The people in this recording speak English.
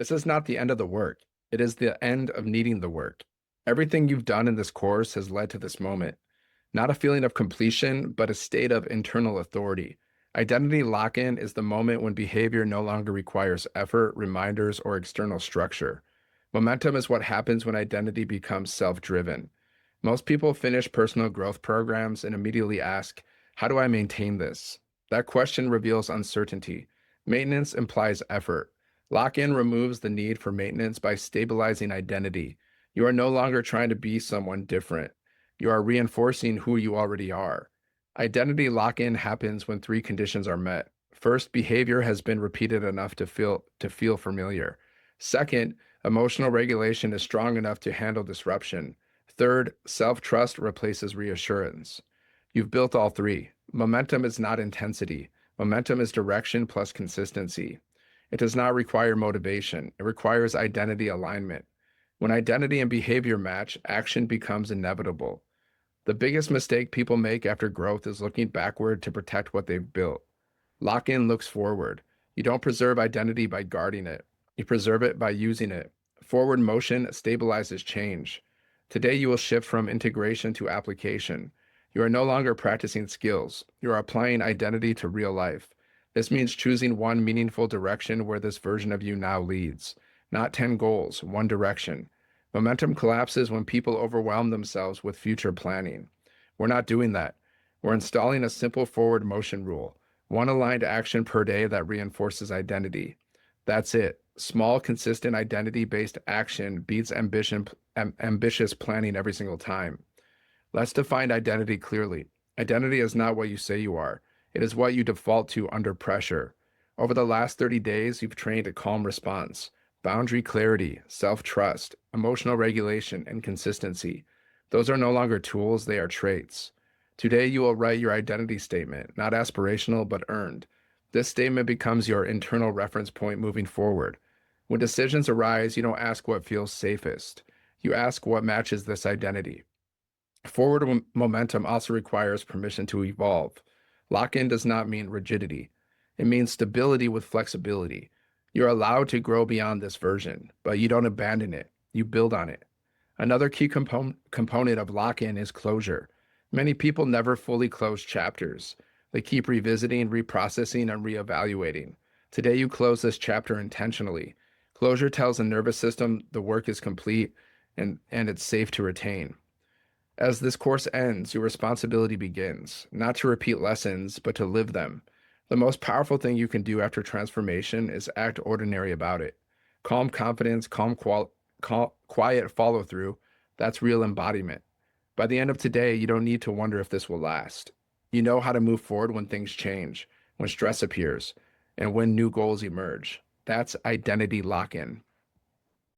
This is not the end of the work. It is the end of needing the work. Everything you've done in this course has led to this moment. Not a feeling of completion, but a state of internal authority. Identity lock-in is the moment when behavior no longer requires effort, reminders, or external structure. Momentum is what happens when identity becomes self-driven. Most people finish personal growth programs and immediately ask, how do I maintain this? That question reveals uncertainty. Maintenance implies effort. Lock-in removes the need for maintenance by stabilizing identity. You are no longer trying to be someone different. You are reinforcing who you already are. Identity lock-in happens when three conditions are met. First, behavior has been repeated enough to feel familiar. Second, emotional regulation is strong enough to handle disruption. Third, self-trust replaces reassurance. You've built all three. Momentum is not intensity. Momentum is direction plus consistency. It does not require motivation. It requires identity alignment. When identity and behavior match, action becomes inevitable. The biggest mistake people make after growth is looking backward to protect what they've built. Lock-in looks forward. You don't preserve identity by guarding it. You preserve it by using it. Forward motion stabilizes change. Today you will shift from integration to application. You are no longer practicing skills. You are applying identity to real life. This means choosing one meaningful direction where this version of you now leads. Not 10 goals, one direction. Momentum collapses when people overwhelm themselves with future planning. We're not doing that. We're installing a simple forward motion rule, one aligned action per day that reinforces identity. That's it. Small, consistent identity-based action beats ambitious planning every single time. Let's define identity clearly. Identity is not what you say you are. It is what you default to under pressure. Over the last 30 days, you've trained a calm response, boundary clarity, self-trust, emotional regulation, and consistency. Those are no longer tools, they are traits. Today, you will write your identity statement, not aspirational, but earned. This statement becomes your internal reference point moving forward. When decisions arise, you don't ask what feels safest. You ask what matches this identity. Forward momentum also requires permission to evolve. Lock-in does not mean rigidity. It means stability with flexibility. You're allowed to grow beyond this version, but you don't abandon it. You build on it. Another key component of lock-in is closure. Many people never fully close chapters. They keep revisiting, reprocessing, and reevaluating. Today, you close this chapter intentionally. Closure tells the nervous system the work is complete and it's safe to retain. As this course ends, your responsibility begins, not to repeat lessons, but to live them. The most powerful thing you can do after transformation is act ordinary about it. Calm confidence, quiet follow through, that's real embodiment. By the end of today, you don't need to wonder if this will last. You know how to move forward when things change, when stress appears, and when new goals emerge. That's identity lock in.